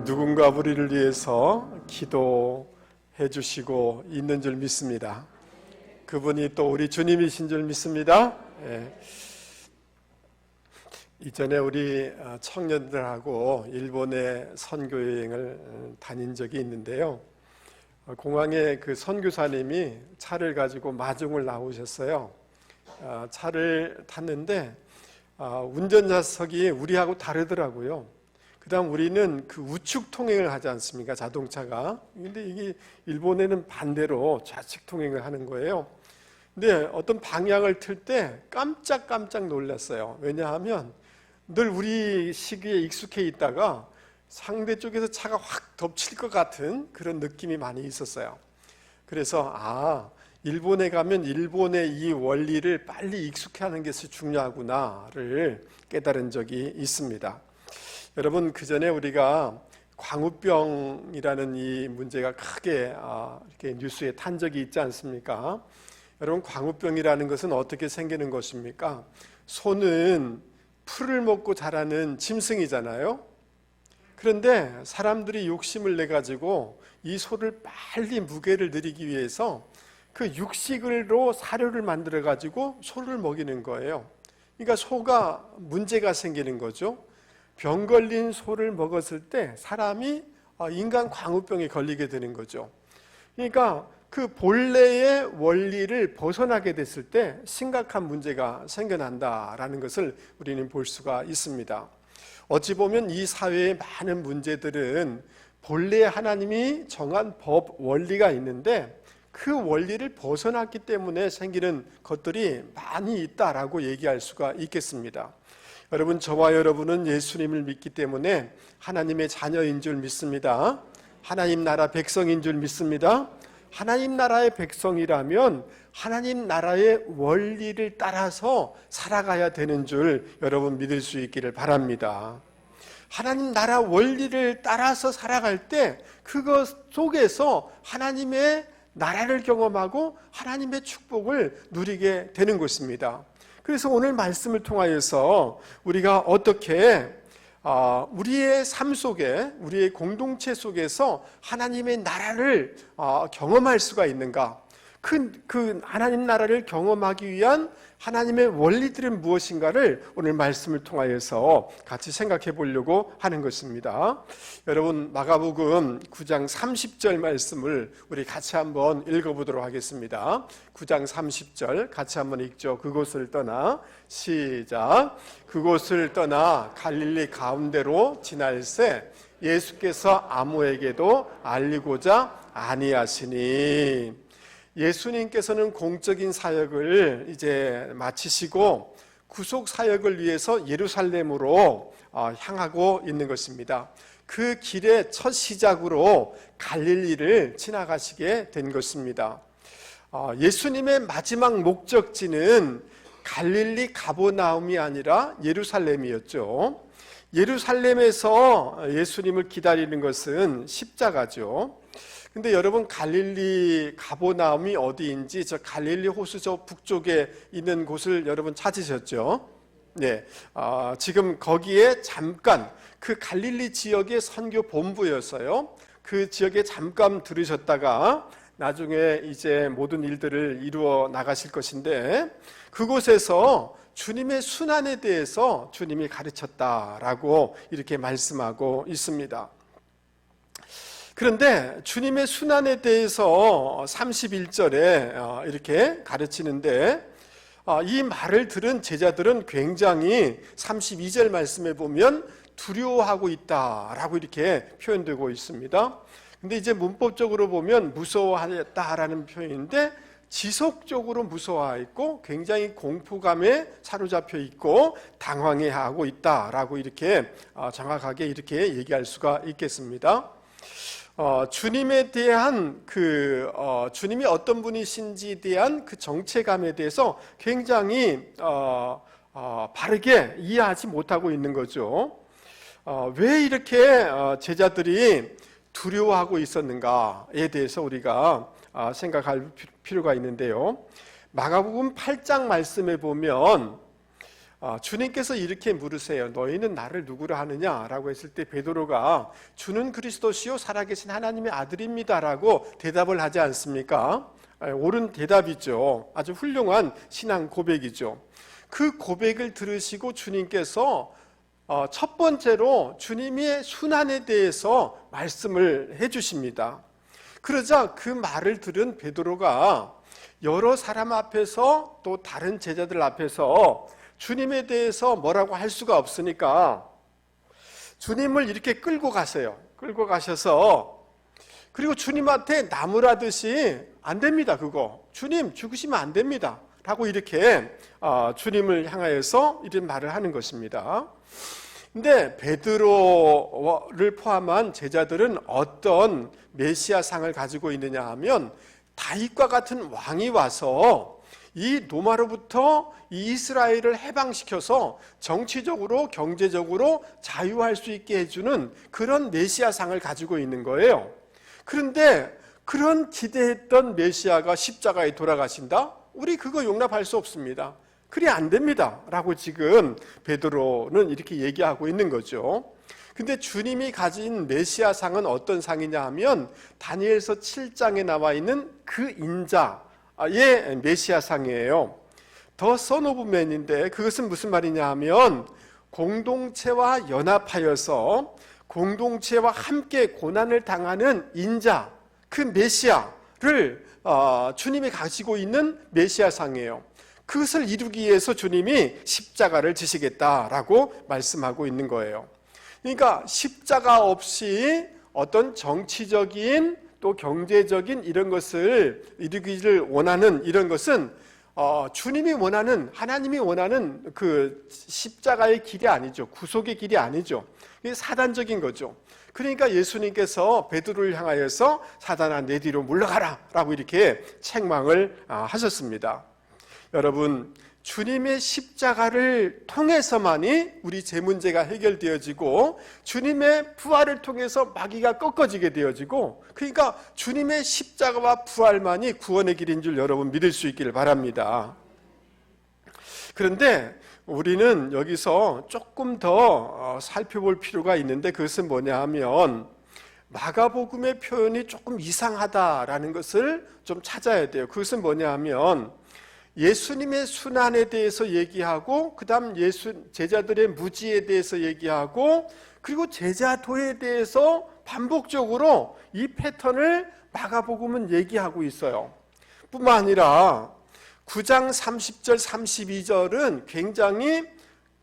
누군가 우리를 위해서 기도해 주시고 있는 줄 믿습니다. 그분이 또 우리 주님이신 줄 믿습니다. 예. 이전에 우리 청년들하고 일본에 선교여행을 다닌 적이 있는데요. 공항에 그 선교사님이 차를 가지고 마중을 나오셨어요. 차를 탔는데 운전자석이 우리하고 다르더라고요. 그 다음 우리는 그 우측 통행을 하지 않습니까? 자동차가. 근데 이게 일본에는 반대로 좌측 통행을 하는 거예요. 근데 어떤 방향을 틀 때 깜짝 놀랐어요. 왜냐하면 늘 우리 시기에 익숙해 있다가 상대 쪽에서 차가 확 덮칠 것 같은 그런 느낌이 많이 있었어요. 그래서 일본에 가면 일본의 이 원리를 빨리 익숙해하는 것이 중요하구나를 깨달은 적이 있습니다. 여러분, 그 전에 우리가 광우병이라는 이 문제가 크게 이렇게 뉴스에 탄 적이 있지 않습니까? 여러분, 광우병이라는 것은 어떻게 생기는 것입니까? 소는 풀을 먹고 자라는 짐승이잖아요. 그런데 사람들이 욕심을 내 가지고 이 소를 빨리 무게를 늘리기 위해서 그 육식으로 사료를 만들어 가지고 소를 먹이는 거예요. 그러니까 소가 문제가 생기는 거죠. 병 걸린 소를 먹었을 때 사람이 인간 광우병에 걸리게 되는 거죠. 그러니까 그 본래의 원리를 벗어나게 됐을 때 심각한 문제가 생겨난다라는 것을 우리는 볼 수가 있습니다. 어찌 보면 이 사회의 많은 문제들은 본래 하나님이 정한 법, 원리가 있는데 그 원리를 벗어났기 때문에 생기는 것들이 많이 있다라고 얘기할 수가 있겠습니다. 여러분, 저와 여러분은 예수님을 믿기 때문에 하나님의 자녀인 줄 믿습니다. 하나님 나라 백성인 줄 믿습니다. 하나님 나라의 백성이라면 하나님 나라의 원리를 따라서 살아가야 되는 줄 여러분 믿을 수 있기를 바랍니다. 하나님 나라 원리를 따라서 살아갈 때 그것 속에서 하나님의 나라를 경험하고 하나님의 축복을 누리게 되는 것입니다. 그래서 오늘 말씀을 통하여서 우리가 어떻게 우리의 삶 속에, 우리의 공동체 속에서 하나님의 나라를 경험할 수가 있는가? 그 하나님 나라를 경험하기 위한 하나님의 원리들은 무엇인가를 오늘 말씀을 통하여서 같이 생각해 보려고 하는 것입니다. 여러분, 마가복음 9장 30절 말씀을 우리 같이 한번 읽어보도록 하겠습니다. 9장 30절 같이 한번 읽죠. 그곳을 떠나, 시작. 그곳을 떠나 갈릴리 가운데로 지날새 예수께서 아무에게도 알리고자 아니하시니. 예수님께서는 공적인 사역을 이제 마치시고 구속 사역을 위해서 예루살렘으로 향하고 있는 것입니다. 그 길의 첫 시작으로 갈릴리를 지나가시게 된 것입니다. 예수님의 마지막 목적지는 갈릴리 가버나움이 아니라 예루살렘이었죠. 예루살렘에서 예수님을 기다리는 것은 십자가죠. 근데 여러분, 갈릴리 가버나움이 어디인지 저 갈릴리 호수 저 북쪽에 있는 곳을 여러분 찾으셨죠? 네, 지금 거기에 잠깐 그 갈릴리 지역의 선교 본부였어요. 그 지역에 잠깐 들으셨다가 나중에 이제 모든 일들을 이루어 나가실 것인데 그곳에서 주님의 순환에 대해서 주님이 가르쳤다라고 이렇게 말씀하고 있습니다. 그런데 주님의 순환에 대해서 31절에 이렇게 가르치는데 이 말을 들은 제자들은 굉장히 32절 말씀에 보면 두려워하고 있다라고 이렇게 표현되고 있습니다. 근데 이제 문법적으로 보면 무서워하였다라는 표현인데 지속적으로 무서워하고 굉장히 공포감에 사로잡혀 있고 당황해하고 있다라고 이렇게 정확하게 이렇게 얘기할 수가 있겠습니다. 주님에 대한 주님이 어떤 분이신지에 대한 그 정체감에 대해서 굉장히 바르게 이해하지 못하고 있는 거죠. 왜 이렇게 제자들이 두려워하고 있었는가에 대해서 우리가 생각할 필요가 있는데요. 마가복음 8장 말씀에 보면 주님께서 이렇게 물으세요. 너희는 나를 누구라 하느냐라고 했을 때 베드로가 주는 그리스도시요 살아계신 하나님의 아들입니다라고 대답을 하지 않습니까? 옳은 대답이죠. 아주 훌륭한 신앙 고백이죠. 그 고백을 들으시고 주님께서 첫 번째로 주님의 순환에 대해서 말씀을 해주십니다. 그러자 그 말을 들은 베드로가 여러 사람 앞에서 또 다른 제자들 앞에서 주님에 대해서 뭐라고 할 수가 없으니까 주님을 이렇게 끌고 가세요. 끌고 가셔서 그리고 주님한테 나무라듯이 안 됩니다. 그거 주님 죽으시면 안 됩니다 라고 이렇게 주님을 향하여서 이런 말을 하는 것입니다. 근데 베드로를 포함한 제자들은 어떤 메시아상을 가지고 있느냐 하면 다윗과 같은 왕이 와서 이 로마로부터 이 이스라엘을 해방시켜서 정치적으로 경제적으로 자유할 수 있게 해주는 그런 메시아상을 가지고 있는 거예요. 그런데 그런 기대했던 메시아가 십자가에 돌아가신다? 우리 그거 용납할 수 없습니다. 그리 안 됩니다 라고 지금 베드로는 이렇게 얘기하고 있는 거죠. 근데 주님이 가진 메시아상은 어떤 상이냐 하면 다니엘서 7장에 나와 있는 그 인자의 메시아상이에요. 더 선 오브 맨인데 그것은 무슨 말이냐 하면 공동체와 연합하여서 공동체와 함께 고난을 당하는 인자, 그 메시아를 주님이 가지고 있는 메시아상이에요. 그것을 이루기 위해서 주님이 십자가를 지시겠다라고 말씀하고 있는 거예요. 그러니까 십자가 없이 어떤 정치적인 또 경제적인 이런 것을 이루기를 원하는 이런 것은 주님이 원하는, 하나님이 원하는 그 십자가의 길이 아니죠. 구속의 길이 아니죠. 이게 사단적인 거죠. 그러니까 예수님께서 베드로를 향하여서 사단아 내 뒤로 물러가라 라고 이렇게 책망을 하셨습니다. 여러분, 주님의 십자가를 통해서만이 우리 제 문제가 해결되어지고 주님의 부활을 통해서 마귀가 꺾어지게 되어지고, 그러니까 주님의 십자가와 부활만이 구원의 길인 줄 여러분 믿을 수 있기를 바랍니다. 그런데 우리는 여기서 조금 더 살펴볼 필요가 있는데 그것은 뭐냐 하면 마가복음의 표현이 조금 이상하다라는 것을 좀 찾아야 돼요. 그것은 뭐냐 하면 예수님의 순환에 대해서 얘기하고 그 다음 제자들의 무지에 대해서 얘기하고 그리고 제자도에 대해서 반복적으로 이 패턴을 마가복음은 얘기하고 있어요. 뿐만 아니라 9장 30절 32절은 굉장히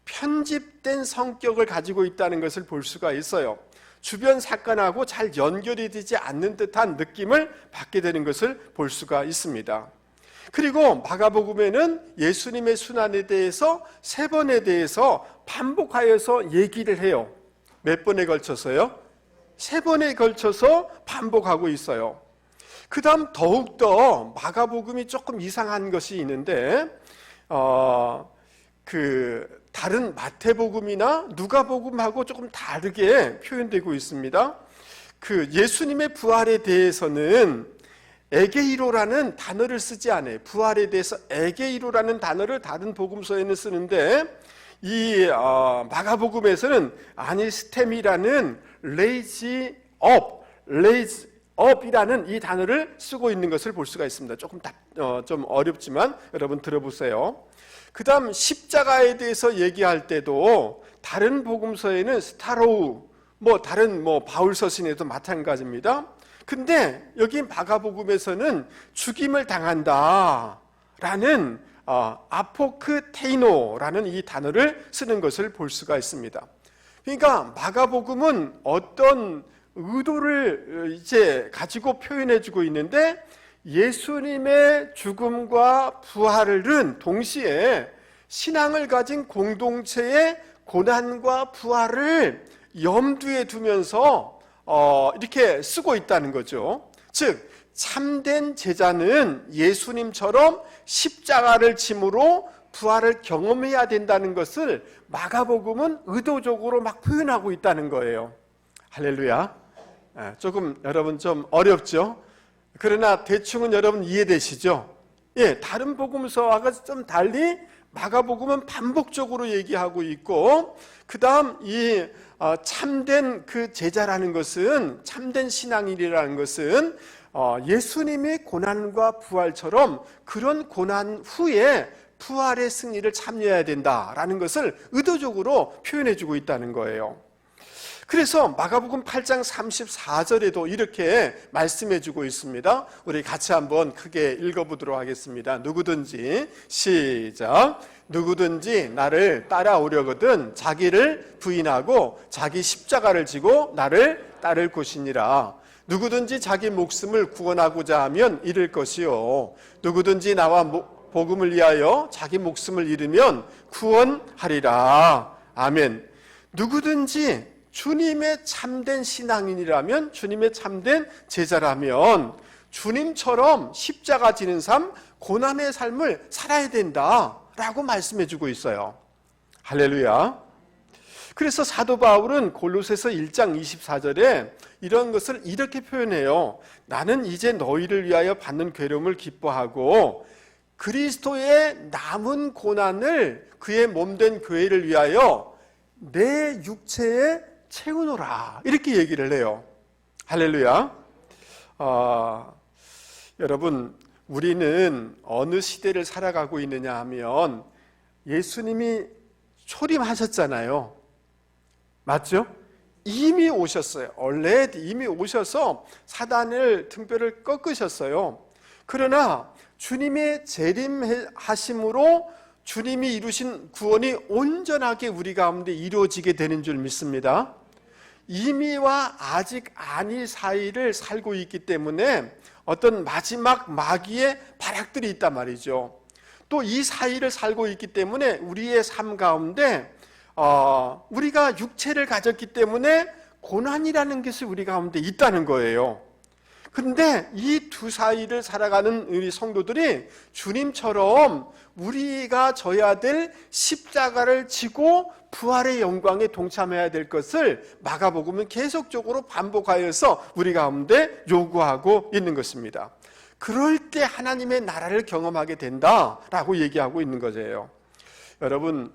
편집된 성격을 가지고 있다는 것을 볼 수가 있어요. 주변 사건하고 잘 연결이 되지 않는 듯한 느낌을 받게 되는 것을 볼 수가 있습니다. 그리고 마가복음에는 예수님의 순환에 대해서 3번에 대해서 반복하여서 얘기를 해요. 몇 번에 걸쳐서요? 3번에 걸쳐서 반복하고 있어요. 그 다음 더욱더 마가복음이 조금 이상한 것이 있는데 다른 마태복음이나 누가복음하고 조금 다르게 표현되고 있습니다. 그 예수님의 부활에 대해서는 에게이로라는 단어를 쓰지 않아요. 부활에 대해서 에게이로라는 단어를 다른 복음서에는 쓰는데 이 마가복음에서는 아니스템이라는 레이즈 업이라는 이 단어를 쓰고 있는 것을 볼 수가 있습니다. 조금 좀 어렵지만 여러분 들어보세요. 그 다음 십자가에 대해서 얘기할 때도 다른 복음서에는 스타로우, 다른 바울 서신에도 마찬가지입니다. 근데 여기 마가복음에서는 죽임을 당한다라는 아포크테이노라는 이 단어를 쓰는 것을 볼 수가 있습니다. 그러니까 마가복음은 어떤 의도를 이제 가지고 표현해주고 있는데 예수님의 죽음과 부활은 동시에 신앙을 가진 공동체의 고난과 부활을 염두에 두면서 이렇게 쓰고 있다는 거죠. 즉 참된 제자는 예수님처럼 십자가를 짐으로 부활을 경험해야 된다는 것을 마가복음은 의도적으로 막 표현하고 있다는 거예요. 할렐루야. 조금 여러분 좀 어렵죠? 그러나 대충은 여러분 이해되시죠? 예, 다른 복음서와 좀 달리 마가복음은 반복적으로 얘기하고 있고, 그 다음 이 참된 그 제자라는 것은, 참된 신앙인이라는 것은 예수님의 고난과 부활처럼 그런 고난 후에 부활의 승리를 참여해야 된다라는 것을 의도적으로 표현해주고 있다는 거예요. 그래서 마가복음 8장 34절에도 이렇게 말씀해주고 있습니다. 우리 같이 한번 크게 읽어보도록 하겠습니다. 누구든지, 시작. 누구든지 나를 따라오려거든 자기를 부인하고 자기 십자가를 지고 나를 따를 것이니라. 누구든지 자기 목숨을 구원하고자 하면 잃을 것이요, 누구든지 나와 복음을 위하여 자기 목숨을 잃으면 구원하리라. 아멘. 누구든지 주님의 참된 신앙인이라면, 주님의 참된 제자라면 주님처럼 십자가 지는 삶, 고난의 삶을 살아야 된다라고 말씀해주고 있어요. 할렐루야. 그래서 사도 바울은 골로새서 1장 24절에 이런 것을 이렇게 표현해요. 나는 이제 너희를 위하여 받는 괴로움을 기뻐하고 그리스도의 남은 고난을 그의 몸된 교회를 위하여 내 육체에 채우노라, 이렇게 얘기를 해요. 할렐루야. 여러분, 우리는 어느 시대를 살아가고 있느냐 하면 예수님이 초림하셨잖아요. 맞죠? 이미 오셨어요. 원래 이미 오셔서 사단을 등뼈를 꺾으셨어요. 그러나 주님의 재림하심으로 주님이 이루신 구원이 온전하게 우리 가운데 이루어지게 되는 줄 믿습니다. 이미와 아직 아니 사이를 살고 있기 때문에 어떤 마지막 마귀의 발악들이 있단 말이죠. 또 이 사이를 살고 있기 때문에 우리의 삶 가운데 우리가 육체를 가졌기 때문에 고난이라는 것이 우리 가운데 있다는 거예요. 그런데 이 두 사이를 살아가는 우리 성도들이 주님처럼 우리가 져야 될 십자가를 지고 부활의 영광에 동참해야 될 것을 마가복음은 계속적으로 반복하여서 우리 가운데 요구하고 있는 것입니다. 그럴 때 하나님의 나라를 경험하게 된다라고 얘기하고 있는 거예요. 여러분,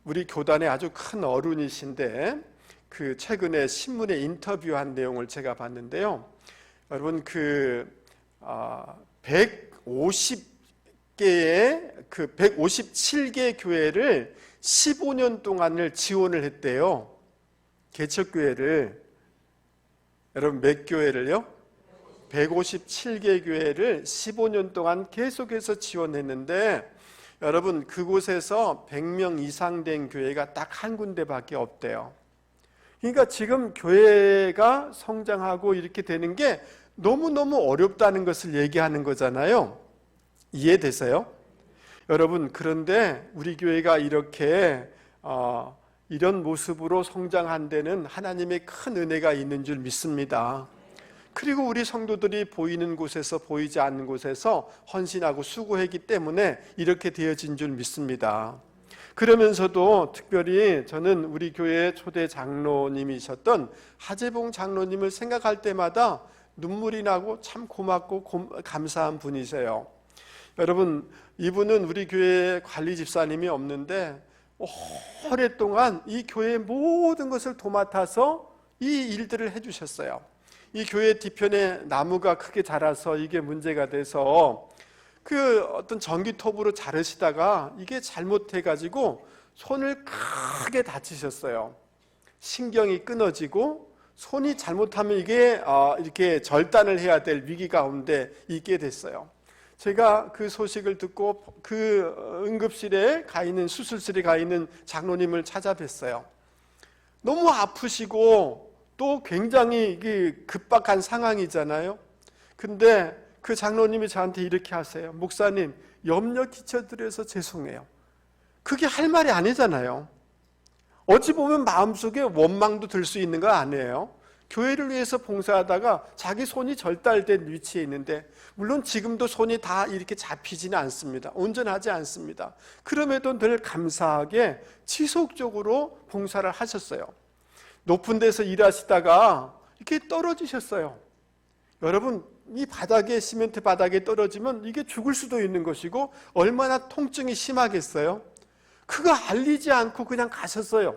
우리 교단의 아주 큰 어른이신데 그 최근에 신문에 인터뷰한 내용을 제가 봤는데요. 여러분, 157개 교회를 15년 동안을 지원을 했대요. 개척교회를. 여러분, 몇 교회를요? 157개 교회를 15년 동안 계속해서 지원했는데, 여러분, 그곳에서 100명 이상 된 교회가 딱 한 군데밖에 없대요. 그러니까 지금 교회가 성장하고 이렇게 되는 게 너무너무 어렵다는 것을 얘기하는 거잖아요. 이해되세요? 여러분, 그런데 우리 교회가 이렇게 이런 모습으로 성장한 데는 하나님의 큰 은혜가 있는 줄 믿습니다. 그리고 우리 성도들이 보이는 곳에서 보이지 않는 곳에서 헌신하고 수고했기 때문에 이렇게 되어진 줄 믿습니다. 그러면서도 특별히 저는 우리 교회의 초대 장로님이셨던 하재봉 장로님을 생각할 때마다 눈물이 나고 참 고맙고 감사한 분이세요. 여러분, 이분은 우리 교회 관리 집사님이 없는데 오랫동안 이 교회의 모든 것을 도맡아서 이 일들을 해주셨어요. 이 교회 뒤편에 나무가 크게 자라서 이게 문제가 돼서 그 어떤 전기톱으로 자르시다가 이게 잘못해가지고 손을 크게 다치셨어요. 신경이 끊어지고 손이 잘못하면 이게 이렇게 절단을 해야 될 위기 가운데 있게 됐어요. 제가 그 소식을 듣고 그 응급실에 가 있는, 수술실에 가 있는 장로님을 찾아뵀어요. 너무 아프시고 또 굉장히 급박한 상황이잖아요. 근데 그 장로님이 저한테 이렇게 하세요. 목사님, 염려 끼쳐드려서 죄송해요. 그게 할 말이 아니잖아요. 어찌 보면 마음속에 원망도 들 수 있는 거 아니에요. 교회를 위해서 봉사하다가 자기 손이 절단된 위치에 있는데, 물론 지금도 손이 다 이렇게 잡히지는 않습니다. 온전하지 않습니다. 그럼에도 늘 감사하게 지속적으로 봉사를 하셨어요. 높은 데서 일하시다가 이렇게 떨어지셨어요. 여러분, 이 바닥에, 시멘트 바닥에 떨어지면 이게 죽을 수도 있는 것이고 얼마나 통증이 심하겠어요. 그거 알리지 않고 그냥 가셨어요.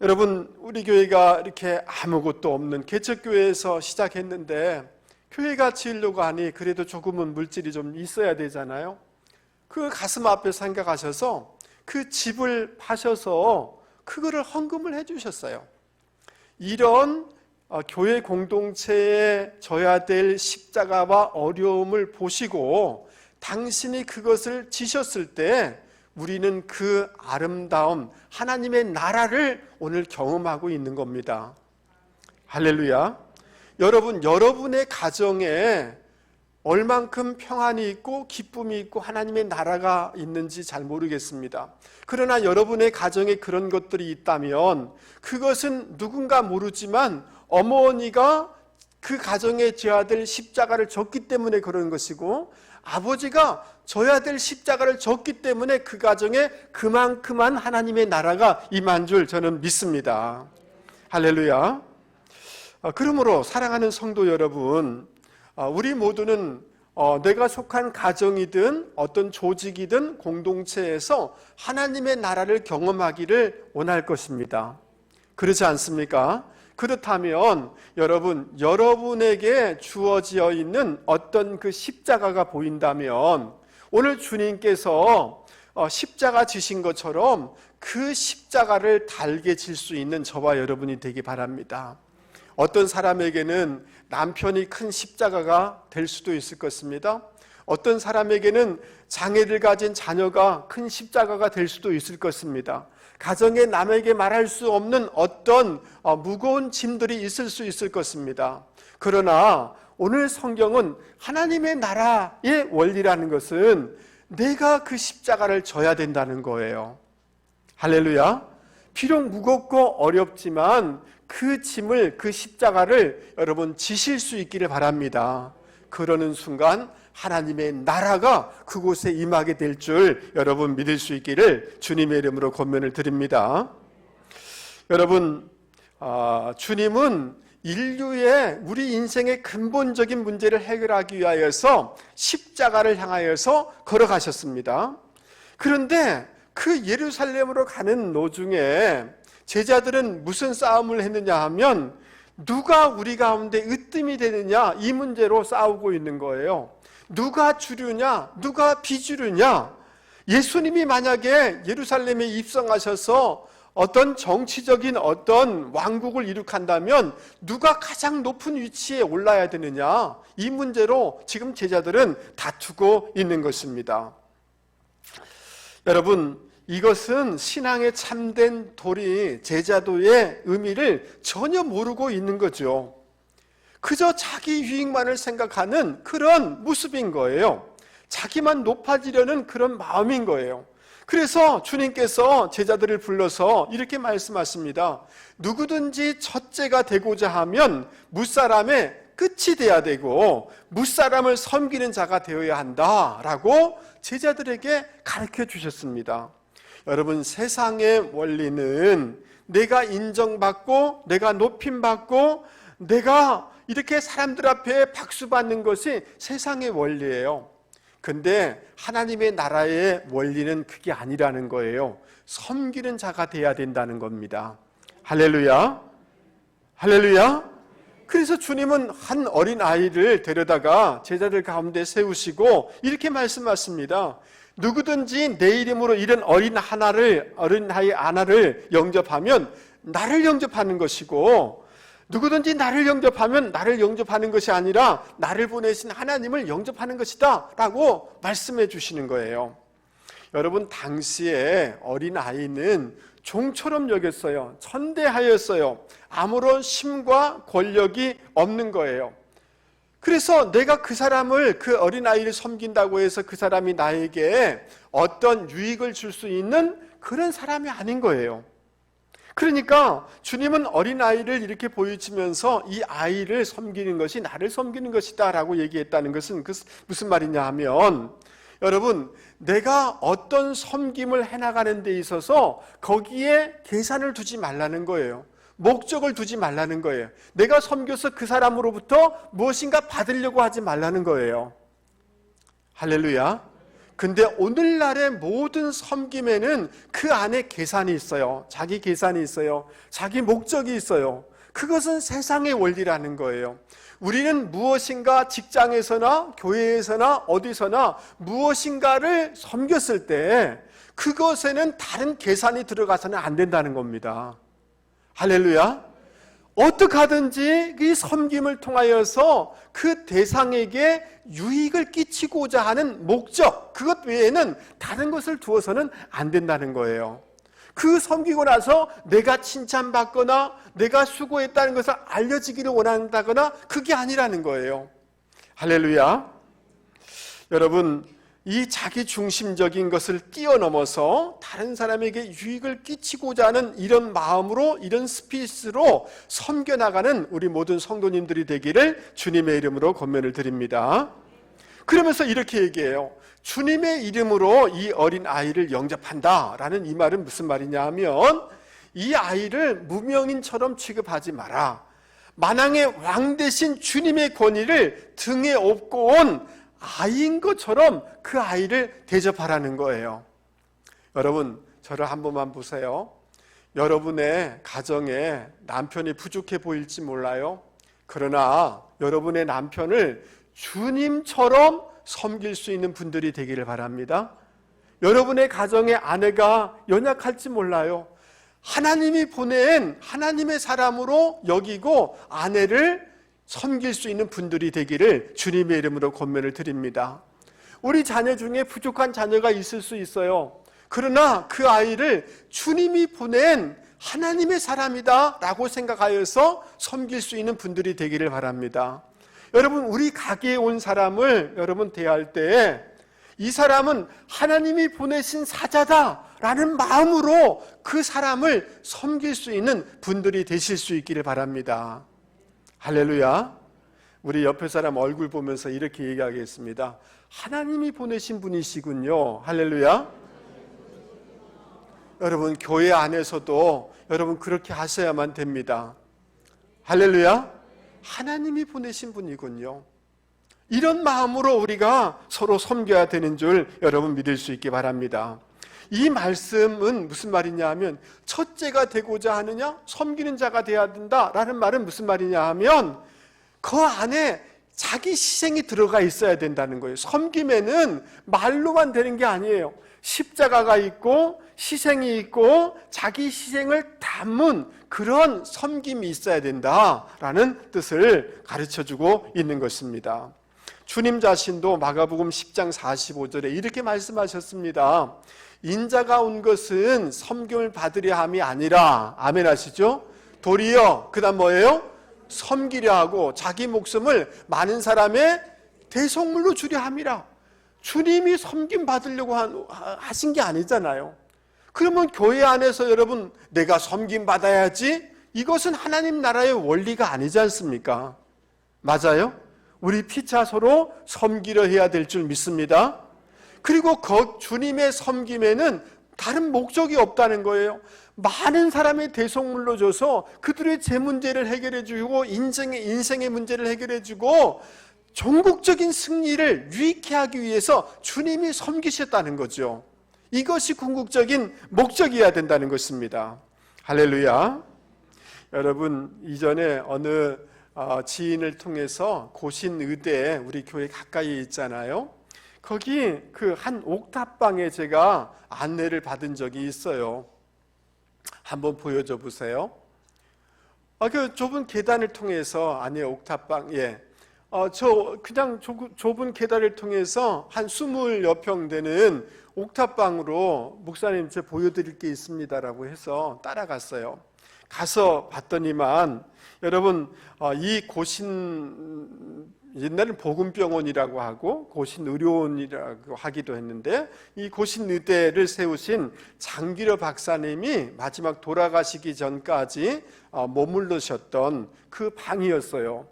여러분, 우리 교회가 이렇게 아무것도 없는 개척교회에서 시작했는데 교회가 지으려고 하니 그래도 조금은 물질이 좀 있어야 되잖아요. 그 가슴 앞에 생각하셔서 그 집을 파셔서 그거를 헌금을 해주셨어요. 이런 교회 공동체에 져야 될 십자가와 어려움을 보시고 당신이 그것을 지셨을 때 우리는 그 아름다움, 하나님의 나라를 오늘 경험하고 있는 겁니다. 할렐루야. 여러분, 여러분의 가정에 얼만큼 평안이 있고 기쁨이 있고 하나님의 나라가 있는지 잘 모르겠습니다. 그러나 여러분의 가정에 그런 것들이 있다면 그것은 누군가 모르지만 어머니가 그 가정에 져야 될 십자가를 졌기 때문에 그런 것이고 아버지가 져야 될 십자가를 졌기 때문에 그 가정에 그만큼만 하나님의 나라가 임한 줄 저는 믿습니다. 할렐루야. 그러므로 사랑하는 성도 여러분, 우리 모두는 내가 속한 가정이든 어떤 조직이든 공동체에서 하나님의 나라를 경험하기를 원할 것입니다. 그렇지 않습니까? 그렇다면 여러분, 여러분에게 주어져 있는 어떤 그 십자가가 보인다면 오늘 주님께서 십자가 지신 것처럼 그 십자가를 달게 질 수 있는 저와 여러분이 되기 바랍니다. 어떤 사람에게는 남편이 큰 십자가가 될 수도 있을 것입니다. 어떤 사람에게는 장애를 가진 자녀가 큰 십자가가 될 수도 있을 것입니다. 가정에 남에게 말할 수 없는 어떤 무거운 짐들이 있을 수 있을 것입니다. 그러나 오늘 성경은 하나님의 나라의 원리라는 것은 내가 그 십자가를 져야 된다는 거예요. 할렐루야. 비록 무겁고 어렵지만 그 짐을, 그 십자가를 여러분 지실 수 있기를 바랍니다. 그러는 순간 하나님의 나라가 그곳에 임하게 될 줄 여러분 믿을 수 있기를 주님의 이름으로 권면을 드립니다. 여러분, 주님은 인류의 우리 인생의 근본적인 문제를 해결하기 위하여서 십자가를 향하여서 걸어가셨습니다. 그런데 그 예루살렘으로 가는 도중에 제자들은 무슨 싸움을 했느냐 하면 누가 우리 가운데 으뜸이 되느냐 이 문제로 싸우고 있는 거예요. 누가 주류냐, 누가 비주류냐. 예수님이 만약에 예루살렘에 입성하셔서 어떤 정치적인 어떤 왕국을 이룩한다면 누가 가장 높은 위치에 올라야 되느냐, 이 문제로 지금 제자들은 다투고 있는 것입니다. 여러분, 이것은 신앙의 참된 도리, 제자도의 의미를 전혀 모르고 있는 거죠. 그저 자기 유익만을 생각하는 그런 모습인 거예요. 자기만 높아지려는 그런 마음인 거예요. 그래서 주님께서 제자들을 불러서 이렇게 말씀하십니다. 누구든지 첫째가 되고자 하면 무사람의 끝이 돼야 되고 무사람을 섬기는 자가 되어야 한다라고 제자들에게 가르쳐 주셨습니다. 여러분, 세상의 원리는 내가 인정받고 내가 높임받고 내가 이렇게 사람들 앞에 박수받는 것이 세상의 원리예요. 근데 하나님의 나라의 원리는 그게 아니라는 거예요. 섬기는 자가 돼야 된다는 겁니다. 할렐루야. 할렐루야. 그래서 주님은 한 어린아이를 데려다가 제자들 가운데 세우시고 이렇게 말씀하십니다. 누구든지 내 이름으로 이런 어린아이 하나를 영접하면 나를 영접하는 것이고, 누구든지 나를 영접하면 나를 영접하는 것이 아니라 나를 보내신 하나님을 영접하는 것이다 라고 말씀해 주시는 거예요. 여러분, 당시에 어린아이는 종처럼 여겼어요. 천대하였어요. 아무런 힘과 권력이 없는 거예요. 그래서 내가 그 사람을, 그 어린아이를 섬긴다고 해서 그 사람이 나에게 어떤 유익을 줄 수 있는 그런 사람이 아닌 거예요. 그러니까 주님은 어린아이를 이렇게 보여주면서 이 아이를 섬기는 것이 나를 섬기는 것이다 라고 얘기했다는 것은 무슨 말이냐 하면, 여러분, 내가 어떤 섬김을 해나가는 데 있어서 거기에 계산을 두지 말라는 거예요. 목적을 두지 말라는 거예요. 내가 섬겨서 그 사람으로부터 무엇인가 받으려고 하지 말라는 거예요. 할렐루야. 근데 오늘날의 모든 섬김에는 그 안에 계산이 있어요. 자기 계산이 있어요. 자기 목적이 있어요. 그것은 세상의 원리라는 거예요. 우리는 무엇인가 직장에서나 교회에서나 어디서나 무엇인가를 섬겼을 때 그것에는 다른 계산이 들어가서는 안 된다는 겁니다. 할렐루야. 어떻게 하든지 이 섬김을 통하여서 그 대상에게 유익을 끼치고자 하는 목적, 그것 외에는 다른 것을 두어서는 안 된다는 거예요. 그 섬기고 나서 내가 칭찬받거나 내가 수고했다는 것을 알려지기를 원한다거나 그게 아니라는 거예요. 할렐루야. 여러분, 이 자기 중심적인 것을 뛰어넘어서 다른 사람에게 유익을 끼치고자 하는 이런 마음으로, 이런 스피릿으로 섬겨나가는 우리 모든 성도님들이 되기를 주님의 이름으로 권면을 드립니다. 그러면서 이렇게 얘기해요. 주님의 이름으로 이 어린 아이를 영접한다 라는 이 말은 무슨 말이냐 하면, 이 아이를 무명인처럼 취급하지 마라. 만왕의 왕 대신 주님의 권위를 등에 업고 온 아이인 것처럼 그 아이를 대접하라는 거예요. 여러분, 저를 한 번만 보세요. 여러분의 가정에 남편이 부족해 보일지 몰라요. 그러나 여러분의 남편을 주님처럼 섬길 수 있는 분들이 되기를 바랍니다. 여러분의 가정에 아내가 연약할지 몰라요. 하나님이 보낸 하나님의 사람으로 여기고 아내를 섬길 수 있는 분들이 되기를 주님의 이름으로 권면을 드립니다. 우리 자녀 중에 부족한 자녀가 있을 수 있어요. 그러나 그 아이를 주님이 보낸 하나님의 사람이다 라고 생각하여서 섬길 수 있는 분들이 되기를 바랍니다. 여러분, 우리 가게에 온 사람을 여러분 대할 때 이 사람은 하나님이 보내신 사자다 라는 마음으로 그 사람을 섬길 수 있는 분들이 되실 수 있기를 바랍니다. 할렐루야. 우리 옆에 사람 얼굴 보면서 이렇게 얘기하겠습니다. 하나님이 보내신 분이시군요. 할렐루야. 여러분, 교회 안에서도 여러분 그렇게 하셔야만 됩니다. 할렐루야. 하나님이 보내신 분이군요. 이런 마음으로 우리가 서로 섬겨야 되는 줄 여러분 믿을 수 있기 바랍니다. 이 말씀은 무슨 말이냐 하면, 첫째가 되고자 하느냐, 섬기는 자가 되어야 된다라는 말은 무슨 말이냐 하면 그 안에 자기 희생이 들어가 있어야 된다는 거예요. 섬김에는 말로만 되는 게 아니에요. 십자가가 있고 희생이 있고 자기 희생을 담은 그런 섬김이 있어야 된다라는 뜻을 가르쳐주고 있는 것입니다. 주님 자신도 마가복음 10장 45절에 이렇게 말씀하셨습니다. 인자가 온 것은 섬김을 받으려 함이 아니라, 아멘 하시죠? 도리어 그 다음 뭐예요? 섬기려 하고 자기 목숨을 많은 사람의 대속물로 주려 함이라. 주님이 섬김 받으려고 하신 게 아니잖아요. 그러면 교회 안에서 여러분 내가 섬김 받아야지, 이것은 하나님 나라의 원리가 아니지 않습니까? 맞아요? 우리 피차 서로 섬기려 해야 될 줄 믿습니다. 그리고 주님의 섬김에는 다른 목적이 없다는 거예요. 많은 사람의 대속물로 줘서 그들의 제 문제를 해결해 주고 인생의 문제를 해결해 주고 전국적인 승리를 유익해 하기 위해서 주님이 섬기셨다는 거죠. 이것이 궁극적인 목적이어야 된다는 것입니다. 할렐루야. 여러분, 이전에 어느 지인을 통해서 고신의대에 우리 교회 가까이에 있잖아요. 거기 그 한 옥탑방에 제가 안내를 받은 적이 있어요. 한번 보여줘 보세요. 그 좁은 계단을 통해서 안에 옥탑방에 그냥 좁은 계단을 통해서 한 20여 평 되는 옥탑방으로 목사님 제가 보여드릴 게 있습니다라고 해서 따라갔어요. 가서 봤더니만 여러분 이 고신, 옛날에는 복음병원이라고 하고 고신의료원이라고 하기도 했는데, 이 고신의대를 세우신 장기려 박사님이 마지막 돌아가시기 전까지 머물르셨던 그 방이었어요.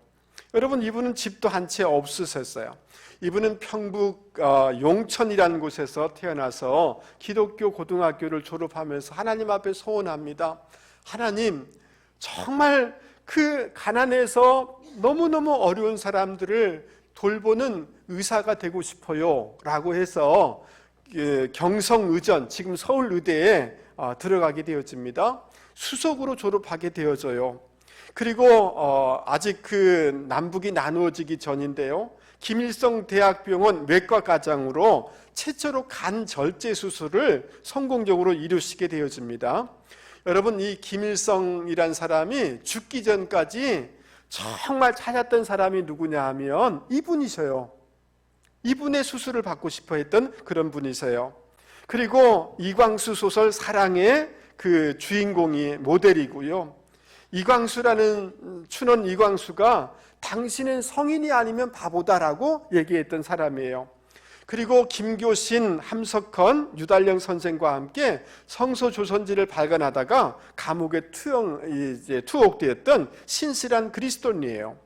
여러분, 이분은 집도 한 채 없으셨어요. 이분은 평북 용천이라는 곳에서 태어나서 기독교 고등학교를 졸업하면서 하나님 앞에 소원합니다. 하나님, 정말 그 가난해서 너무너무 어려운 사람들을 돌보는 의사가 되고 싶어요 라고 해서 경성의전, 지금 서울의대에 들어가게 되어집니다. 수석으로 졸업하게 되어져요. 그리고 아직 그 남북이 나누어지기 전인데요, 김일성 대학병원 외과과장으로 최초로 간 절제 수술을 성공적으로 이루시게 되어집니다. 여러분, 이 김일성이란 사람이 죽기 전까지 정말 찾았던 사람이 누구냐 하면 이분이셔요. 이분의 수술을 받고 싶어 했던 그런 분이세요. 그리고 이광수 소설 사랑의 그 주인공이 모델이고요. 이광수라는 춘원 이광수가 당신은 성인이 아니면 바보다라고 얘기했던 사람이에요. 그리고 김교신, 함석헌, 유달령 선생과 함께 성서조선지를 발간하다가 감옥에 투옥되었던 신실한 그리스도인이에요.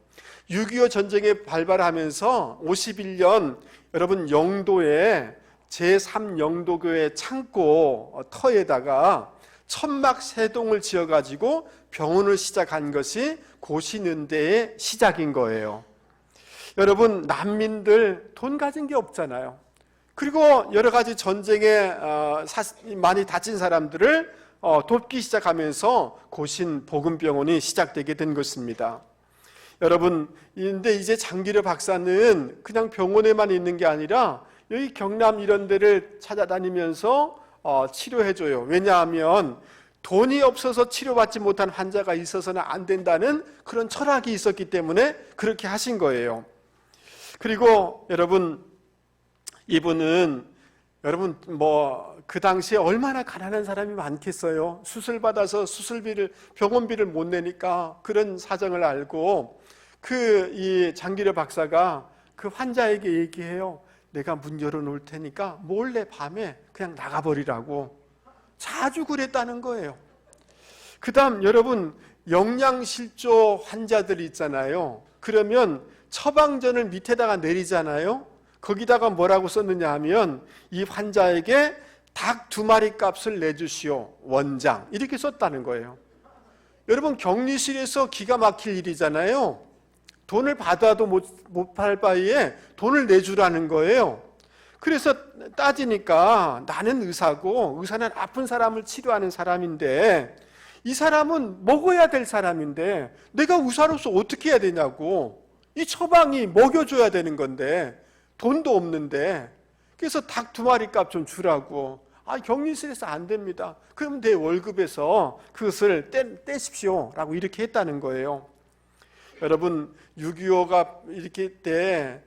6.25 전쟁에 발발하면서 51년 여러분 영도에 제3영도교회 창고 터에다가 천막 3동을 지어가지고 병원을 시작한 것이 고신은대의 시작인 거예요. 여러분, 난민들 돈 가진 게 없잖아요. 그리고 여러 가지 전쟁에 많이 다친 사람들을 돕기 시작하면서 고신 복음병원이 시작되게 된 것입니다. 여러분, 근데 이제 장기려 박사는 그냥 병원에만 있는 게 아니라 여기 경남 이런 데를 찾아다니면서 치료해줘요. 왜냐하면 돈이 없어서 치료받지 못한 환자가 있어서는 안 된다는 그런 철학이 있었기 때문에 그렇게 하신 거예요. 그리고 여러분, 이분은 여러분 그 당시에 얼마나 가난한 사람이 많겠어요. 수술 받아서 수술비를, 병원비를 못 내니까 그런 사정을 알고 이 장기려 박사가 그 환자에게 얘기해요. 내가 문 열어놓을 테니까 몰래 밤에 그냥 나가버리라고. 자주 그랬다는 거예요. 그 다음 여러분, 영양실조 환자들이 있잖아요. 그러면 처방전을 밑에다가 내리잖아요. 거기다가 뭐라고 썼느냐 하면 이 환자에게 닭 2마리 값을 내주시오 원장, 이렇게 썼다는 거예요. 여러분, 격리실에서 기가 막힐 일이잖아요. 돈을 받아도 못 팔 바에 돈을 내주라는 거예요. 그래서 따지니까 나는 의사고, 의사는 아픈 사람을 치료하는 사람인데 이 사람은 먹어야 될 사람인데 내가 의사로서 어떻게 해야 되냐고. 이 처방이 먹여줘야 되는 건데 돈도 없는데, 그래서 닭 2마리 값 좀 주라고. 격리실에서 안 됩니다. 그럼 내 월급에서 그것을 떼십시오 라고 이렇게 했다는 거예요. 여러분, 6.25가 이렇게 때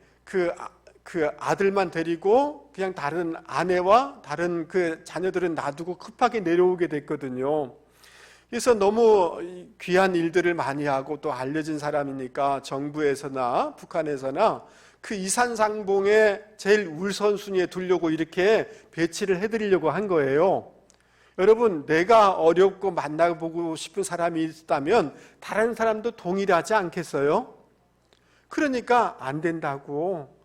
그 아들만 데리고 그냥 다른 아내와 다른 그 자녀들은 놔두고 급하게 내려오게 됐거든요. 그래서 너무 귀한 일들을 많이 하고 또 알려진 사람이니까 정부에서나 북한에서나 그 이산상봉에 제일 우선순위에 두려고 이렇게 배치를 해드리려고 한 거예요. 여러분, 내가 어렵고 만나보고 싶은 사람이 있다면 다른 사람도 동일하지 않겠어요? 그러니까 안 된다고.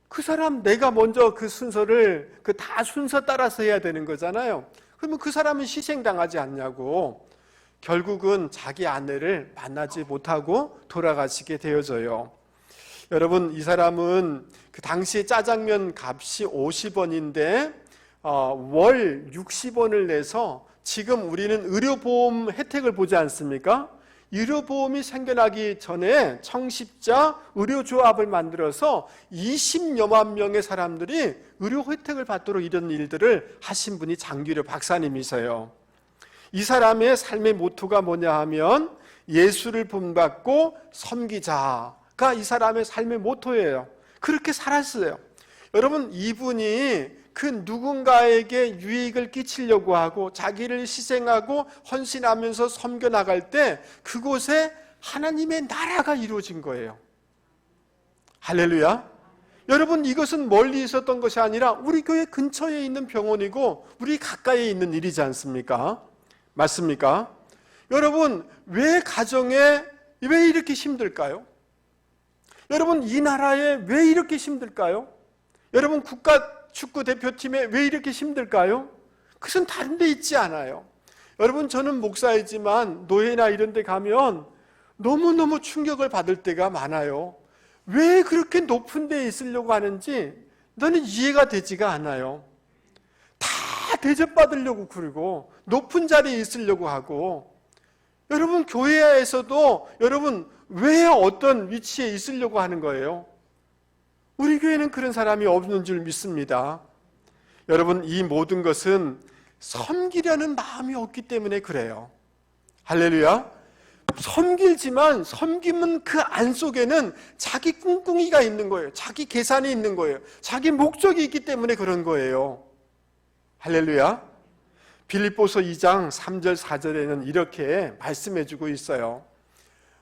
그 사람 내가 먼저 그 순서를 다 순서 따라서 해야 되는 거잖아요. 그러면 그 사람은 희생당하지 않냐고. 결국은 자기 아내를 만나지 못하고 돌아가시게 되어져요. 여러분, 이 사람은 그 당시에 짜장면 값이 50원인데 월 60원을 내서, 지금 우리는 의료보험 혜택을 보지 않습니까? 의료보험이 생겨나기 전에 청십자 의료조합을 만들어서 20여만 명의 사람들이 의료 혜택을 받도록 이런 일들을 하신 분이 장기려 박사님이세요. 이 사람의 삶의 모토가 뭐냐 하면 예수를 본받고 섬기자가 이 사람의 삶의 모토예요. 그렇게 살았어요. 여러분, 이분이 그 누군가에게 유익을 끼치려고 하고 자기를 희생하고 헌신하면서 섬겨나갈 때 그곳에 하나님의 나라가 이루어진 거예요. 할렐루야. 여러분, 이것은 멀리 있었던 것이 아니라 우리 교회 근처에 있는 병원이고 우리 가까이에 있는 일이지 않습니까? 맞습니까? 여러분, 왜 가정에 왜 이렇게 힘들까요? 여러분, 이 나라에 왜 이렇게 힘들까요? 여러분, 국가 축구 대표팀에 왜 이렇게 힘들까요? 그것은 다른 데 있지 않아요. 여러분, 저는 목사이지만 노예나 이런 데 가면 너무너무 충격을 받을 때가 많아요. 왜 그렇게 높은 데에 있으려고 하는지 나는 이해가 되지가 않아요. 다 대접받으려고 그러고 높은 자리에 있으려고 하고, 여러분 교회에서도 여러분 왜 어떤 위치에 있으려고 하는 거예요? 우리 교회는 그런 사람이 없는 줄 믿습니다. 여러분, 이 모든 것은 섬기려는 마음이 없기 때문에 그래요. 할렐루야. 섬기지만 섬김은 그 안 속에는 자기 꿍꿍이가 있는 거예요. 자기 계산이 있는 거예요. 자기 목적이 있기 때문에 그런 거예요. 할렐루야. 빌립보서 2장 3절 4절에는 이렇게 말씀해주고 있어요.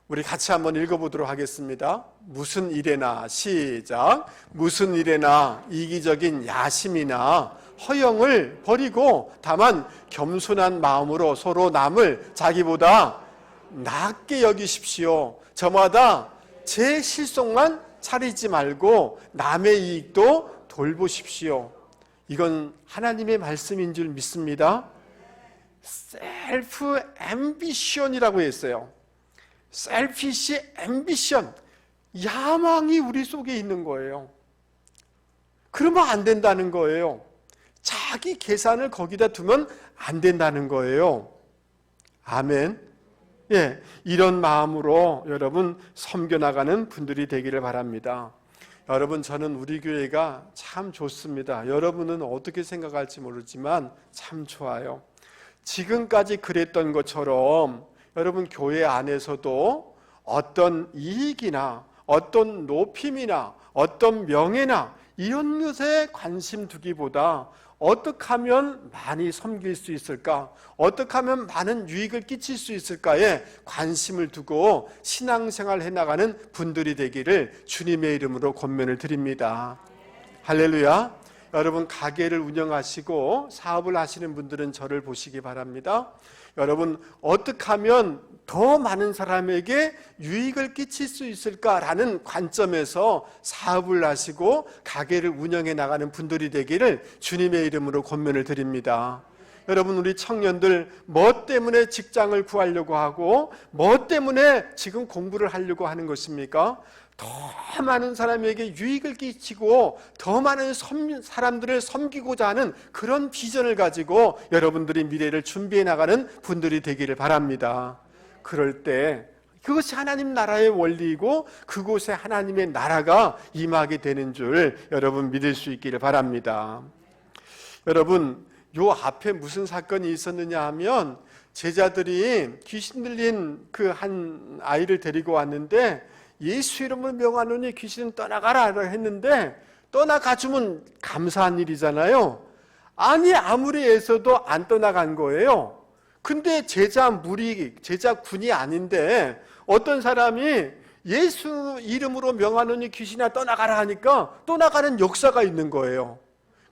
우리 같이 한번 읽어보도록 하겠습니다. 무슨 일에나, 시작. 무슨 일에나 이기적인 야심이나 허영을 버리고 다만 겸손한 마음으로 서로 남을 자기보다 낮게 여기십시오. 저마다 제 실속만 차리지 말고 남의 이익도 돌보십시오. 이건 하나님의 말씀인 줄 믿습니다. 셀프 앰비션이라고 했어요. 셀피시 앰비션, 야망이 우리 속에 있는 거예요. 그러면 안 된다는 거예요. 자기 계산을 거기다 두면 안 된다는 거예요. 아멘. 예, 이런 마음으로 여러분 섬겨나가는 분들이 되기를 바랍니다. 여러분, 저는 우리 교회가 참 좋습니다. 여러분은 어떻게 생각할지 모르지만 참 좋아요. 지금까지 그랬던 것처럼 여러분 교회 안에서도 어떤 이익이나 어떤 높임이나 어떤 명예나 이런 것에 관심 두기보다 어떻게 하면 많이 섬길 수 있을까? 어떻게 하면 많은 유익을 끼칠 수 있을까에 관심을 두고 신앙생활 해나가는 분들이 되기를 주님의 이름으로 권면을 드립니다. 할렐루야. 여러분, 가게를 운영하시고 사업을 하시는 분들은 저를 보시기 바랍니다. 여러분, 어떻게 하면 더 많은 사람에게 유익을 끼칠 수 있을까라는 관점에서 사업을 하시고 가게를 운영해 나가는 분들이 되기를 주님의 이름으로 권면을 드립니다. 여러분, 우리 청년들 뭐 때문에 직장을 구하려고 하고 뭐 때문에 지금 공부를 하려고 하는 것입니까? 더 많은 사람에게 유익을 끼치고 더 많은 사람들을 섬기고자 하는 그런 비전을 가지고 여러분들이 미래를 준비해 나가는 분들이 되기를 바랍니다. 그럴 때 그것이 하나님 나라의 원리이고 그곳에 하나님의 나라가 임하게 되는 줄 여러분 믿을 수 있기를 바랍니다. 여러분, 요 앞에 무슨 사건이 있었느냐 하면 제자들이 귀신 들린 그 한 아이를 데리고 왔는데 예수 이름을 명하노니 귀신은 떠나가라 했는데 떠나가주면 감사한 일이잖아요. 아니, 아무리 애써도 안 떠나간 거예요. 근데 제자군이 아닌데 어떤 사람이 예수 이름으로 명하노니 귀신아 떠나가라 하니까 떠나가는 역사가 있는 거예요.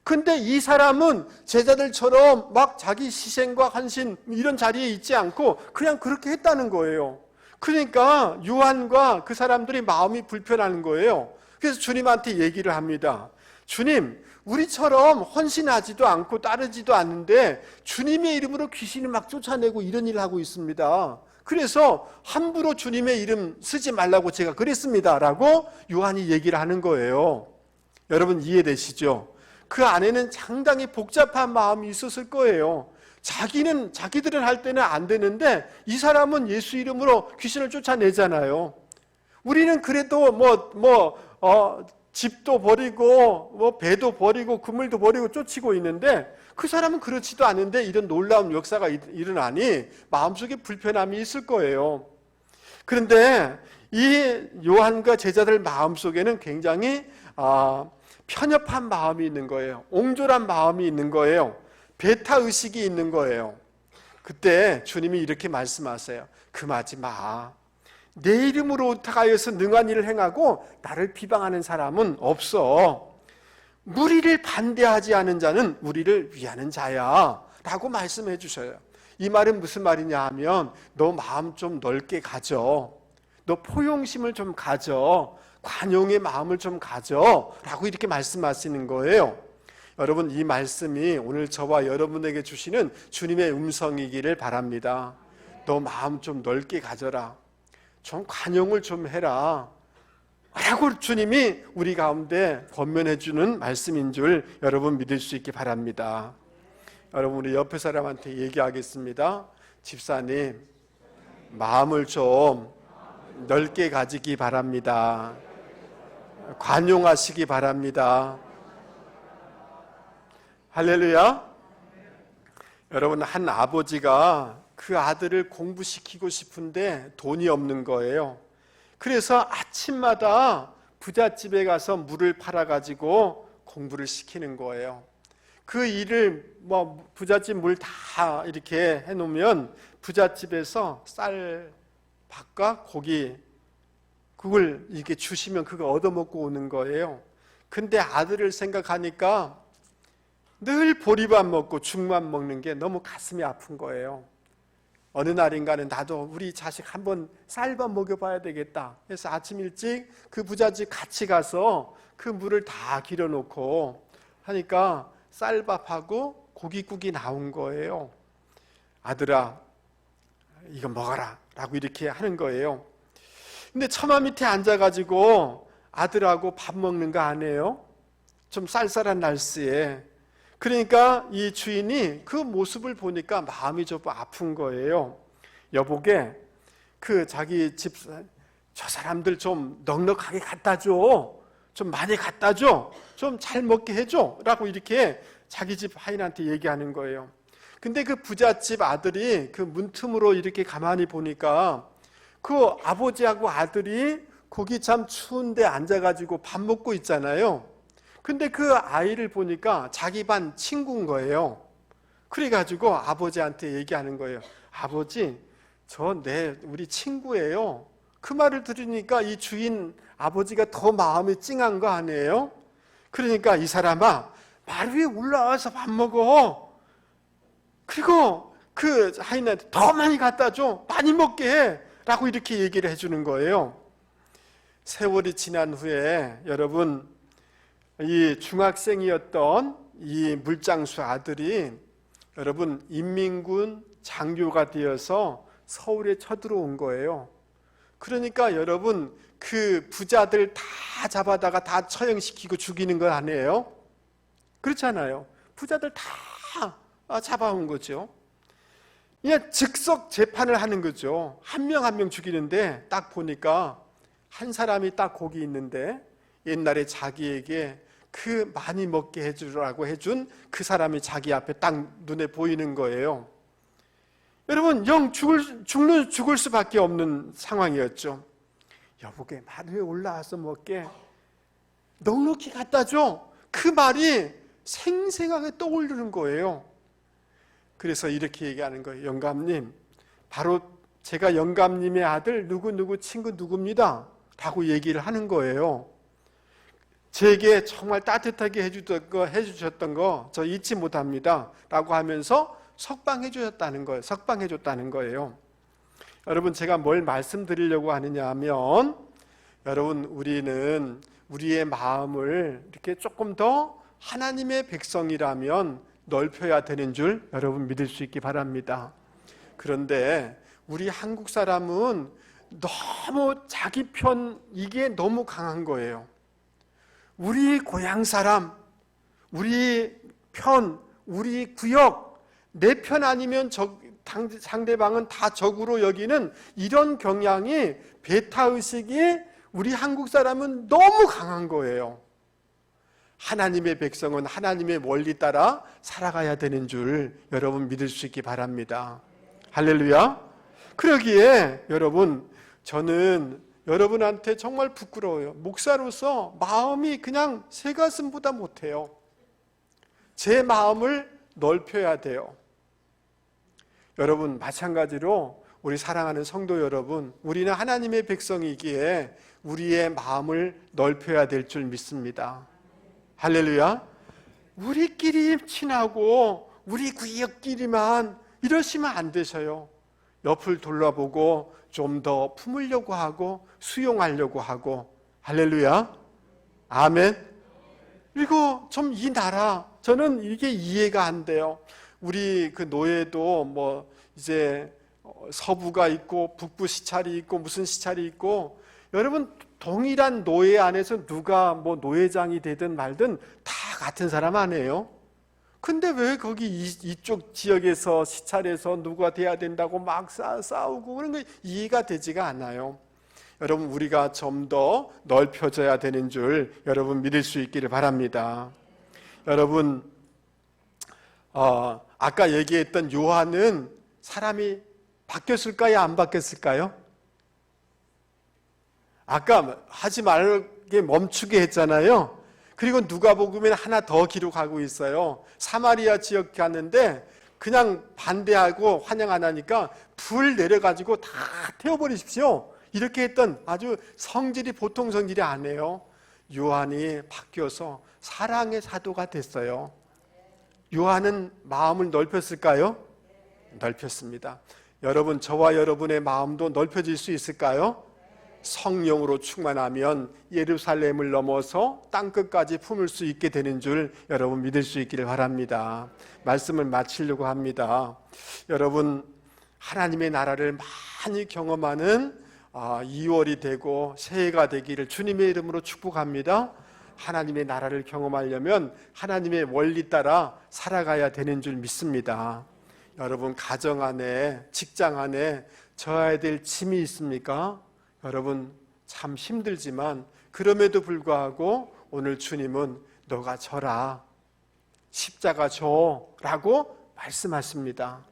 근데 이 사람은 제자들처럼 막 자기 희생과 헌신 이런 자리에 있지 않고 그냥 그렇게 했다는 거예요. 그러니까 요한과 그 사람들이 마음이 불편한 거예요. 그래서 주님한테 얘기를 합니다. 주님, 우리처럼 헌신하지도 않고 따르지도 않는데 주님의 이름으로 귀신을 막 쫓아내고 이런 일을 하고 있습니다. 그래서 함부로 주님의 이름 쓰지 말라고 제가 그랬습니다 라고 요한이 얘기를 하는 거예요. 여러분, 이해되시죠? 그 안에는 상당히 복잡한 마음이 있었을 거예요. 자기들은 할 때는 안 되는데 이 사람은 예수 이름으로 귀신을 쫓아내잖아요. 우리는 그래도 집도 버리고 배도 버리고 그물도 버리고 쫓이고 있는데 그 사람은 그렇지도 않은데 이런 놀라운 역사가 일어나니 마음속에 불편함이 있을 거예요. 그런데 이 요한과 제자들 마음속에는 굉장히 편협한 마음이 있는 거예요. 옹졸한 마음이 있는 거예요. 배타의식이 있는 거예요. 그때 주님이 이렇게 말씀하세요. 금하지 마. 내 이름으로 오타하여서 능한 일을 행하고 나를 비방하는 사람은 없어. 무리를 반대하지 않은 자는 우리를 위하는 자야 라고 말씀해 주셔요. 이 말은 무슨 말이냐 하면 너 마음 좀 넓게 가져. 너 포용심을 좀 가져. 관용의 마음을 좀 가져 라고 이렇게 말씀하시는 거예요. 여러분, 이 말씀이 오늘 저와 여러분에게 주시는 주님의 음성이기를 바랍니다. 너 마음 좀 넓게 가져라, 좀 관용을 좀 해라 라고 주님이 우리 가운데 권면해 주는 말씀인 줄 여러분 믿을 수 있기 바랍니다. 여러분, 우리 옆에 사람한테 얘기하겠습니다. 집사님, 마음을 좀 넓게 가지기 바랍니다. 관용하시기 바랍니다. 할렐루야. 여러분, 한 아버지가 그 아들을 공부시키고 싶은데 돈이 없는 거예요. 그래서 아침마다 부잣집에 가서 물을 팔아가지고 공부를 시키는 거예요. 그 일을 부잣집 물 다 이렇게 해놓으면 부잣집에서 쌀 밥과 고기 그걸 이렇게 주시면 그거 얻어먹고 오는 거예요. 근데 아들을 생각하니까 늘 보리밥 먹고 죽만 먹는 게 너무 가슴이 아픈 거예요. 어느 날인가는 나도 우리 자식 한번 쌀밥 먹여봐야 되겠다 해서 아침 일찍 그 부잣집 같이 가서 그 물을 다 길어놓고 하니까 쌀밥하고 고깃국이 나온 거예요. 아들아, 이거 먹어라 라고 이렇게 하는 거예요. 근데 처마 밑에 앉아가지고 아들하고 밥 먹는 거 아니에요? 좀 쌀쌀한 날씨에. 그러니까 이 주인이 그 모습을 보니까 마음이 좀 아픈 거예요. 여보게, 그 자기 집 저 사람들 좀 넉넉하게 갖다 줘, 좀 많이 갖다 줘, 좀 잘 먹게 해줘 라고 이렇게 자기 집 하인한테 얘기하는 거예요. 근데 그 부잣집 아들이 그 문틈으로 이렇게 가만히 보니까 그 아버지하고 아들이 거기 참 추운데 앉아가지고 밥 먹고 있잖아요. 근데 그 아이를 보니까 자기 반 친구인 거예요. 그래가지고 아버지한테 얘기하는 거예요. 아버지, 우리 친구예요. 그 말을 들으니까 이 주인 아버지가 더 마음이 찡한 거 아니에요? 그러니까 이 사람아, 말 위에 올라와서 밥 먹어. 그리고 그 하인한테 더 많이 갖다 줘, 많이 먹게 해 라고 이렇게 얘기를 해주는 거예요. 세월이 지난 후에 여러분, 이 중학생이었던 이 물장수 아들이 여러분 인민군 장교가 되어서 서울에 쳐들어온 거예요. 그러니까 여러분, 그 부자들 다 잡아다가 다 처형시키고 죽이는 건 아니에요? 그렇잖아요. 부자들 다 잡아온 거죠. 그냥 즉석 재판을 하는 거죠. 한 명 한 명 죽이는데 딱 보니까 한 사람이 딱 거기 있는데 옛날에 자기에게 그 많이 먹게 해주라고 해준 그 사람이 자기 앞에 딱 눈에 보이는 거예요. 여러분, 죽을 수밖에 없는 상황이었죠. 여보게, 말 위에 올라와서 먹게, 넉넉히 갖다 줘. 그 말이 생생하게 떠오르는 거예요. 그래서 이렇게 얘기하는 거예요. 영감님, 바로 제가 영감님의 아들 누구누구 친구 누구입니다 라고 얘기를 하는 거예요. 제게 정말 따뜻하게 해주셨던 거 저 잊지 못합니다 라고 하면서 석방해 줬다는 거예요. 여러분, 제가 뭘 말씀드리려고 하느냐 하면, 여러분, 우리는 우리의 마음을 이렇게 조금 더 하나님의 백성이라면 넓혀야 되는 줄 여러분 믿을 수 있기 바랍니다. 그런데 우리 한국 사람은 너무 자기 편, 이게 너무 강한 거예요. 우리 고향 사람, 우리 편, 우리 구역, 내 편 아니면 상대방은 다 적으로 여기는 이런 경향이, 배타의식이 우리 한국 사람은 너무 강한 거예요. 하나님의 백성은 하나님의 원리 따라 살아가야 되는 줄 여러분 믿을 수 있기 바랍니다. 할렐루야. 그러기에 여러분, 저는 여러분한테 정말 부끄러워요. 목사로서 마음이 그냥 새 가슴보다 못해요. 제 마음을 넓혀야 돼요. 여러분, 마찬가지로 우리 사랑하는 성도 여러분, 우리는 하나님의 백성이기에 우리의 마음을 넓혀야 될 줄 믿습니다. 할렐루야. 우리끼리 친하고 우리 구역끼리만 이러시면 안 되셔요. 옆을 돌아보고 좀 더 품으려고 하고 수용하려고 하고. 할렐루야. 아멘. 그리고 좀 이 나라 저는 이게 이해가 안 돼요. 우리 그 노예도 뭐 이제 서부가 있고 북부 시찰이 있고 무슨 시찰이 있고, 여러분 동일한 노예 안에서 누가 뭐 노예장이 되든 말든 다 같은 사람 아니에요? 근데 왜 거기 이쪽 지역에서 시찰에서 누가 돼야 된다고 막 싸우고 그런 거 이해가 되지가 않아요. 여러분, 우리가 좀 더 넓혀져야 되는 줄 여러분 믿을 수 있기를 바랍니다. 여러분, 아까 얘기했던 요한은 사람이 바뀌었을까요? 안 바뀌었을까요? 아까 하지 말게 멈추게 했잖아요. 그리고 누가복음에 하나 더 기록하고 있어요. 사마리아 지역 갔는데 그냥 반대하고 환영 안 하니까 불 내려가지고 다 태워버리십시오, 이렇게 했던 아주 성질이 보통 성질이 아니에요. 요한이 바뀌어서 사랑의 사도가 됐어요. 요한은 마음을 넓혔을까요? 넓혔습니다. 여러분, 저와 여러분의 마음도 넓혀질 수 있을까요? 성령으로 충만하면 예루살렘을 넘어서 땅끝까지 품을 수 있게 되는 줄 여러분 믿을 수 있기를 바랍니다. 말씀을 마치려고 합니다. 여러분, 하나님의 나라를 많이 경험하는 2월이 되고 새해가 되기를 주님의 이름으로 축복합니다. 하나님의 나라를 경험하려면 하나님의 원리 따라 살아가야 되는 줄 믿습니다. 여러분, 가정 안에, 직장 안에 져야 될 짐이 있습니까? 여러분, 참 힘들지만 그럼에도 불구하고 오늘 주님은 너가 져라, 십자가 져 라고 말씀하십니다.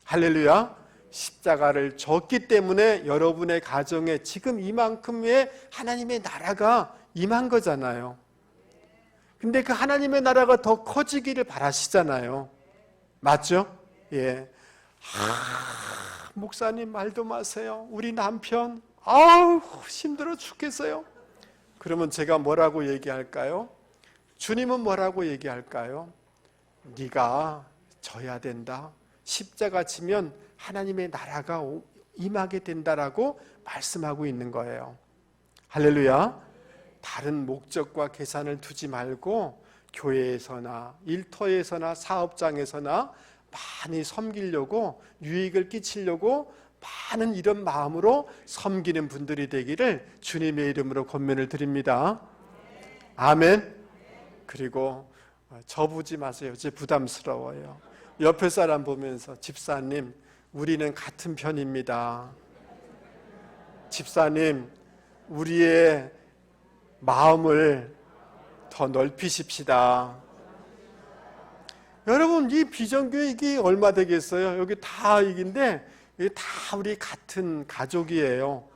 할렐루야. 십자가를 졌기 때문에 여러분의 가정에 지금 이만큼의 하나님의 나라가 임한 거잖아요. 근데 그 하나님의 나라가 더 커지기를 바라시잖아요. 맞죠? 예. 목사님 말도 마세요. 우리 남편 아우 힘들어 죽겠어요. 그러면 제가 뭐라고 얘기할까요? 주님은 뭐라고 얘기할까요? 네가 져야 된다. 십자가 지면 하나님의 나라가 임하게 된다라고 말씀하고 있는 거예요. 할렐루야. 다른 목적과 계산을 두지 말고 교회에서나 일터에서나 사업장에서나 많이 섬기려고, 유익을 끼치려고 많은 이런 마음으로 섬기는 분들이 되기를 주님의 이름으로 권면을 드립니다. 아멘. 그리고 저보지 마세요. 제 부담스러워요. 옆에 사람 보면서 집사님, 우리는 같은 편입니다. 집사님, 우리의 마음을 더 넓히십시다. 여러분, 이 비전교회 이게 얼마 되겠어요? 여기 다 이긴데 이게 다 우리 같은 가족이에요.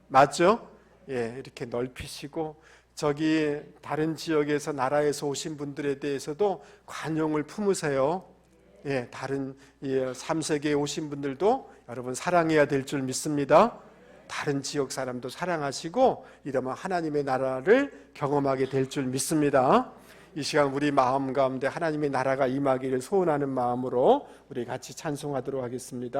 맞죠? 예, 이렇게 넓히시고 저기 다른 지역에서 나라에서 오신 분들에 대해서도 관용을 품으세요. 예, 다른 3세계에 오신 분들도 여러분 사랑해야 될 줄 믿습니다. 다른 지역 사람도 사랑하시고 이러면 하나님의 나라를 경험하게 될 줄 믿습니다. 이 시간 우리 마음 가운데 하나님의 나라가 임하기를 소원하는 마음으로 우리 같이 찬송하도록 하겠습니다.